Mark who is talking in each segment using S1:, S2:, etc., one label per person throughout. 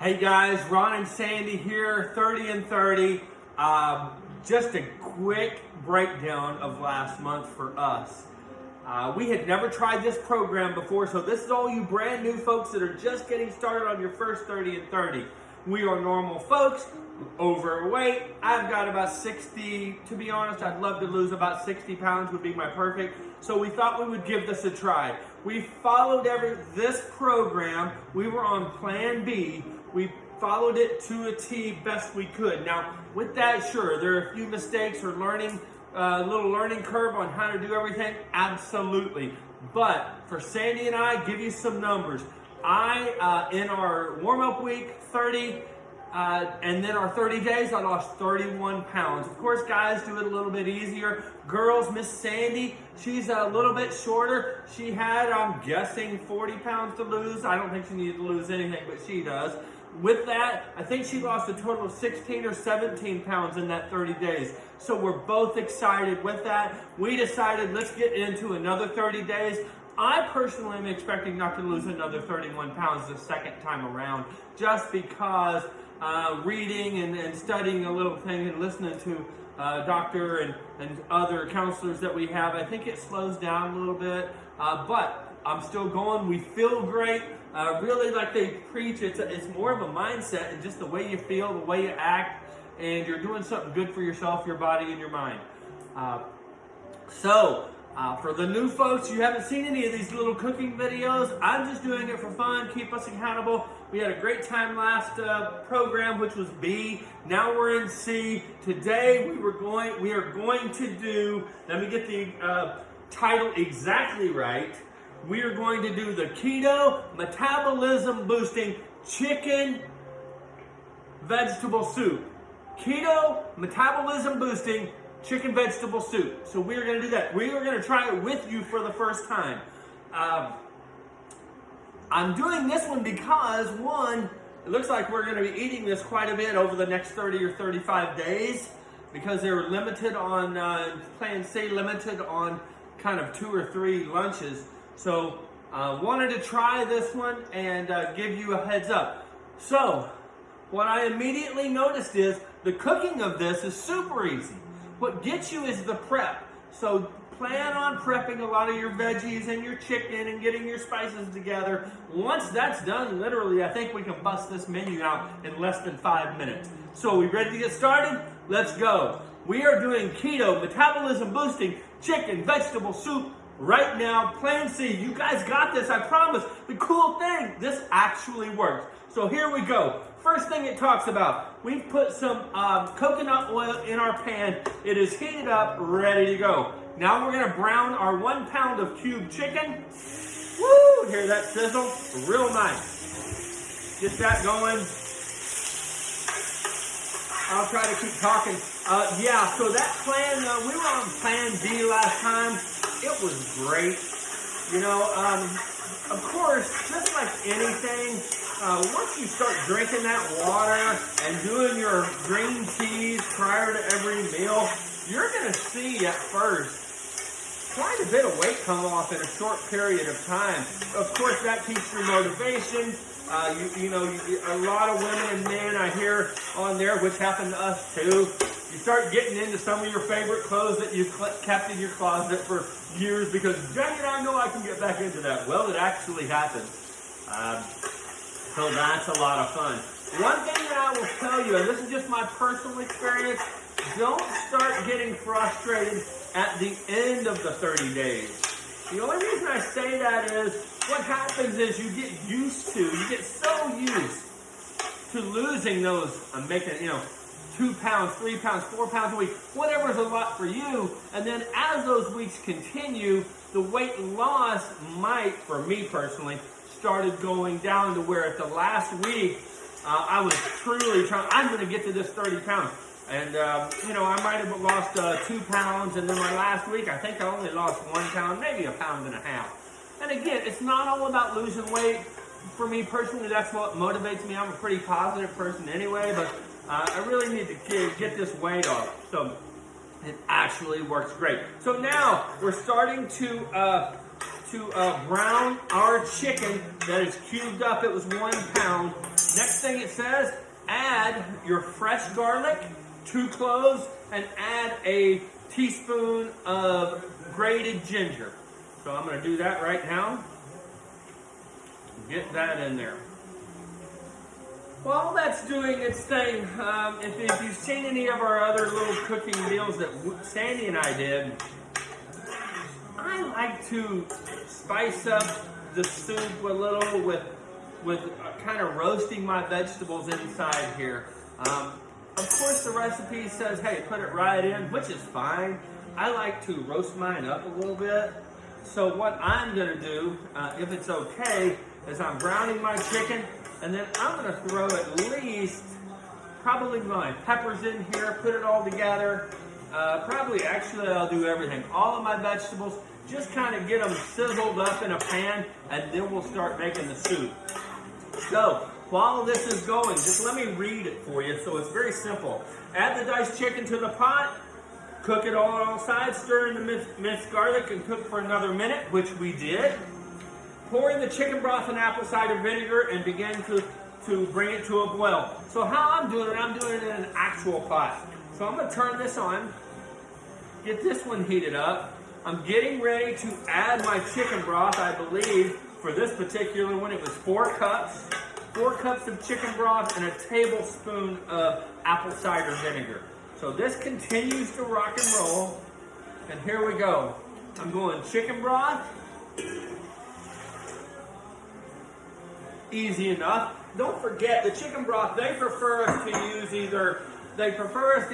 S1: Hey guys, Ron and Sandy here, 30 and 30. Just a quick breakdown of last month for us. We had never tried this program before, so this is all you brand new folks that are just getting started on your first 30 and 30. We are normal folks, overweight. I've got about 60, to be honest, I'd love to lose about 60 pounds would be my perfect. So we thought we would give this a try. We followed this program. We were on plan B. We followed it to a T best we could. Now, with that, sure, there are a few mistakes or little learning curve on how to do everything. Absolutely. But for Sandy and I, give you some numbers. In our warm-up week, 30, and then our 30 days, I lost 31 pounds. Of course, guys do it a little bit easier. Girls, Miss Sandy, she's a little bit shorter. She had, I'm guessing, 40 pounds to lose. I don't think she needed to lose anything, but she does. With that, I think she lost a total of 16 or 17 pounds in that 30 days. So we're both excited with that. We decided let's get into another 30 days. I personally am expecting not to lose another 31 pounds the second time around, just because reading and studying a little thing and listening to doctor and other counselors that we have, I think it slows down a little bit, but I'm still going. We feel great. Really, like they preach, it's more of a mindset and just the way you feel, the way you act, and you're doing something good for yourself, your body, and your mind. For the new folks, you haven't seen any of these little cooking videos. I'm just doing it for fun, keep us accountable. We had a great time last program, which was B. Now we're in C. Today we are going to do, let me get the title exactly right. We are going to do the Keto Metabolism Boosting Chicken Vegetable Soup. Keto Metabolism Boosting Chicken Vegetable Soup. So we are going to do that. We are going to try it with you for the first time. I'm doing this one because, one, it looks like we're going to be eating this quite a bit over the next 30 or 35 days because they're limited on, plan C, limited on kind of 2 or 3 lunches. So wanted to try this one and give you a heads up. So what I immediately noticed is the cooking of this is super easy. What gets you is the prep. So plan on prepping a lot of your veggies and your chicken and getting your spices together. Once that's done, literally, I think we can bust this menu out in less than 5 minutes. So we ready to get started? Let's go. We are doing Keto Metabolism Boosting Chicken Vegetable Soup right now. Plan C. You guys got this, I promise. The cool thing, this actually works. So here we go. First thing it talks about, we've put some coconut oil in our pan. It is heated up, ready to go. Now we're gonna brown our 1 pound of cubed chicken. Woo, hear that sizzle? Real nice. Get that going. I'll try to keep talking. Yeah, so that plan, we were on plan D last time. It was great. You know, of course, just like anything, once you start drinking that water and doing your green teas prior to every meal, you're going to see at first quite a bit of weight come off in a short period of time. Of course, that keeps your motivation. A lot of women and men I hear on there, which happened to us too, you start getting into some of your favorite clothes that you've kept in your closet for years because, dang it, I know I can get back into that. Well, it actually happens. So that's a lot of fun. One thing that I will tell you, and this is just my personal experience, don't start getting frustrated at the end of the 30 days. The only reason I say that is what happens is you get so used to losing those, making, 2 pounds, 3 pounds, 4 pounds a week, whatever's a lot for you. And then as those weeks continue, the weight loss might, for me personally, started going down to where at the last week, I was truly trying, I'm going to get to this 30 pounds. And, I might have lost 2 pounds, and then my last week, I think I only lost 1 pound, maybe 1.5 pounds. And again, it's not all about losing weight. For me personally, that's what motivates me. I'm a pretty positive person anyway, but I really need to get this weight off. So it actually works great. So now we're starting to brown our chicken that is cubed up. It was 1 pound. Next thing it says, add your fresh garlic, 2 cloves, and add a teaspoon of grated ginger. So I'm going to do that right now. Get that in there. While that's doing its thing, if you've seen any of our other little cooking meals that Sandy and I did, I like to spice up the soup a little with kind of roasting my vegetables inside here. Of course, the recipe says, hey, put it right in, which is fine. I like to roast mine up a little bit. So what I'm going to do, if it's okay, is I'm browning my chicken, and then I'm going to throw at least probably my peppers in here, put it all together. Actually, I'll do everything. All of my vegetables, just kind of get them sizzled up in a pan, and then we'll start making the soup. So, while this is going, just let me read it for you. So it's very simple. Add the diced chicken to the pot, cook it all on all sides, stir in the minced garlic, and cook for another minute, which we did. Pour in the chicken broth and apple cider vinegar and begin to bring it to a boil. So how I'm doing it in an actual pot. So I'm going to turn this on, get this one heated up. I'm getting ready to add my chicken broth. I believe for this particular one it was 4 cups. 4 cups of chicken broth and a tablespoon of apple cider vinegar. So this continues to rock and roll. And here we go. I'm going chicken broth. Easy enough. Don't forget the chicken broth, they prefer us to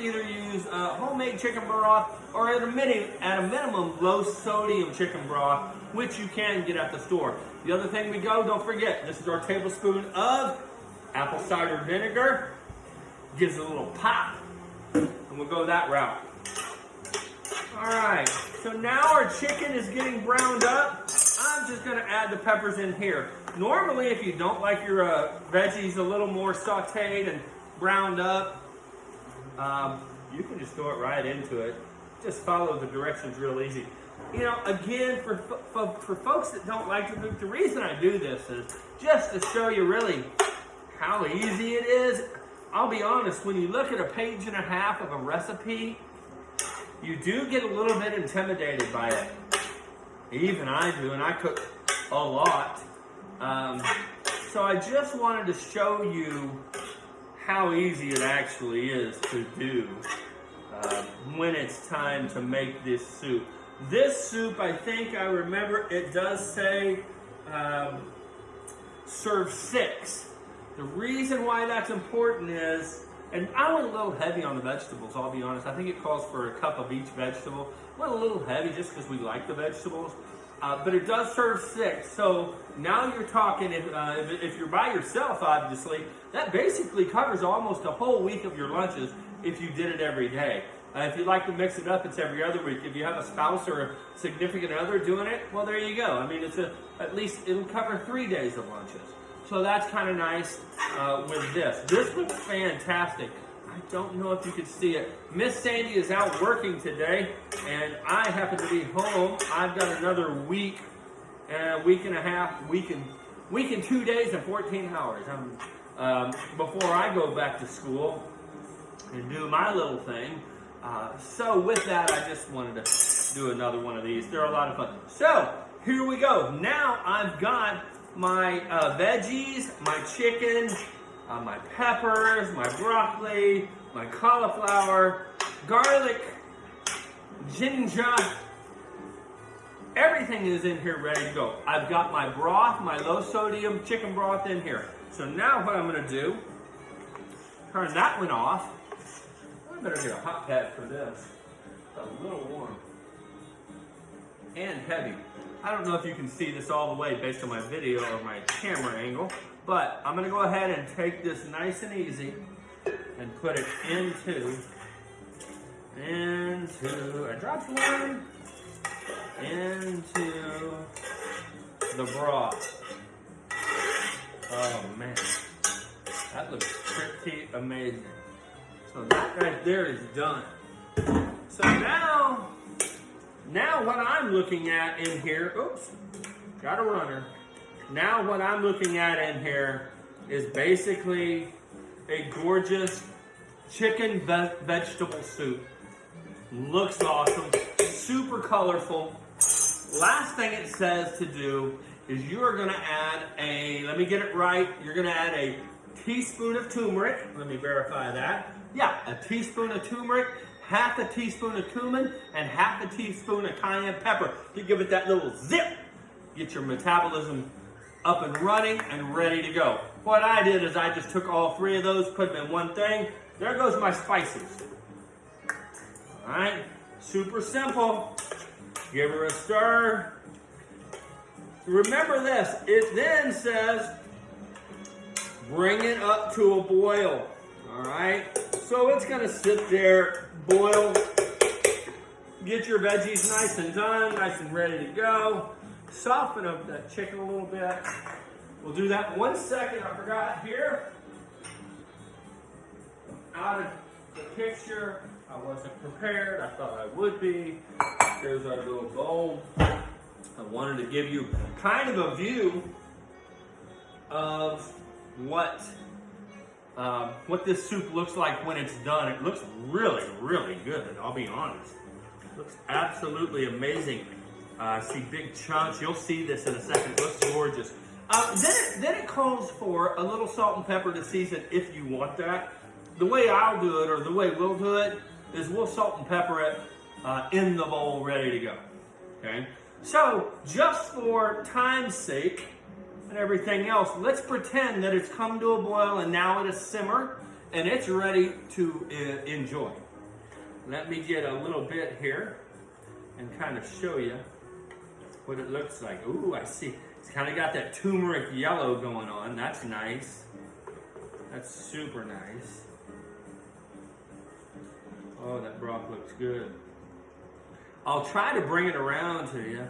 S1: either use homemade chicken broth or at a minimum low sodium chicken broth, which you can get at the store. The other thing don't forget, this is our tablespoon of apple cider vinegar. Gives it a little pop, and we'll go that route. All right, so now our chicken is getting browned up. I'm just gonna add the peppers in here. Normally, if you don't like your veggies a little more sauteed and browned up, you can just throw it right into it. Just follow the directions real easy. You know, again, for folks that don't like to cook, the reason I do this is just to show you really how easy it is. I'll be honest, when you look at a page and a half of a recipe, you do get a little bit intimidated by it. Even I do, and I cook a lot. So I just wanted to show you how easy it actually is to do when it's time to make this soup. This soup, I think I remember, it does say serve 6. The reason why that's important is, and I went a little heavy on the vegetables, I'll be honest. I think it calls for a cup of each vegetable. Went a little heavy just because we like the vegetables. But it does serve 6. So now you're talking, if you're by yourself, obviously, that basically covers almost a whole week of your lunches if you did it every day. If you like to mix it up, it's every other week. If you have a spouse or a significant other doing it, well, there you go. I mean, at least it'll cover 3 days of lunches. So that's kind of nice with this. This looks fantastic. I don't know if you can see it. Miss Sandy is out working today, and I happen to be home. I've got another week and week and 2 days and 14 hours before I go back to school and do my little thing. So with that, I just wanted to do another one of these. They're a lot of fun. So here we go. Now I've got my veggies, my chicken, my peppers, my broccoli, my cauliflower, garlic, ginger. Everything is in here ready to go. I've got my broth, my low sodium chicken broth in here. So now what I'm going to do, turn that one off. I better get a hot pad for this. It's a little warm and heavy. I don't know if you can see this all the way based on my video or my camera angle, but I'm going to go ahead and take this nice and easy and put it into, I dropped one, into the broth. Oh man, that looks pretty amazing. So that right there is done. So now what I'm looking at in here, oops, got a runner. Now what I'm looking at in here is basically a gorgeous chicken vegetable soup. Looks awesome, super colorful. Last thing it says to do is you are gonna add let me get it right, you're gonna add a teaspoon of turmeric. Let me verify that. Yeah, a teaspoon of turmeric, half a teaspoon of cumin, and half a teaspoon of cayenne pepper. You give it that little zip, get your metabolism up and running and ready to go. What I did is I just took all three of those, put them in one thing. There goes my spices. All right, super simple. Give her a stir. Remember this, it then says, bring it up to a boil. All right, so it's gonna sit there, boil. Get your veggies nice and done, nice and ready to go. Soften up that chicken a little bit. We'll do that in 1 second. I forgot here. Out of the picture. I wasn't prepared. I thought I would be. There's our little bowl. I wanted to give you kind of a view of what this soup looks like when it's done. It looks really, really good, I'll be honest. It looks absolutely amazing. I see big chunks. You'll see this in a second. It looks gorgeous. Then it calls for a little salt and pepper to season if you want that. The way I'll do it, or the way we'll do it, is we'll salt and pepper it in the bowl ready to go. Okay? So, just for time's sake and everything else, let's pretend that it's come to a boil and now it is simmer and it's ready to enjoy. Let me get a little bit here and kind of show you what it looks like. Ooh, I see. It's kind of got that turmeric yellow going on. That's nice. That's super nice. Oh, that broth looks good. I'll try to bring it around to you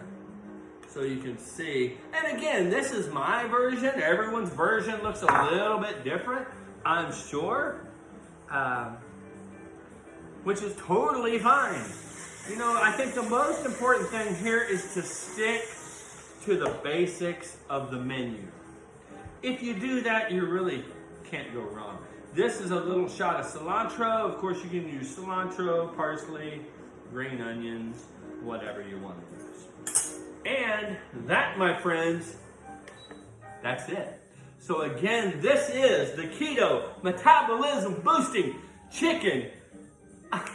S1: so you can see. And again, this is my version. Everyone's version looks a little bit different, I'm sure, which is totally fine. You know, I think the most important thing here is to stick to the basics of the menu. If you do that, you really can't go wrong. This is a little shot of cilantro. Of course, you can use cilantro, parsley, green onions, whatever you want to use. And that, my friends, that's it. So again, this is the Keto Metabolism Boosting Chicken.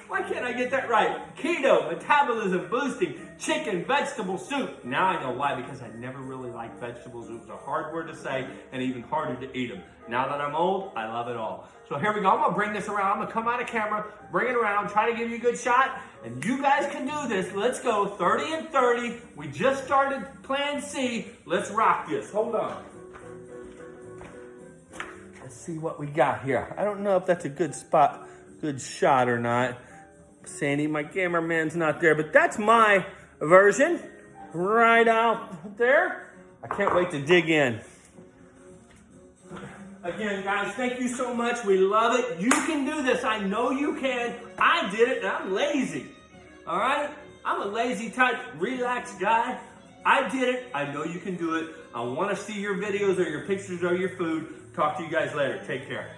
S1: Why can't I get that right? Keto Metabolism Boosting Chicken Vegetable Soup. Now I know why, because I never really liked vegetables. It was a hard word to say and even harder to eat them. Now that I'm old, I love it all. So here we go. I'm going to bring this around. I'm going to come out of camera, bring it around, try to give you a good shot. And you guys can do this. Let's go 30 and 30. We just started Plan C. Let's rock this. Hold on. Let's see what we got here. I don't know if that's a good spot, good shot or not. Sandy, my cameraman's not there, but that's my version right out there. I can't wait to dig in. Again, guys, thank you so much. We love it. You can do this. I know you can. I did it, and I'm lazy. All right? I'm a lazy type, relaxed guy. I did it. I know you can do it. I want to see your videos or your pictures of your food. Talk to you guys later. Take care.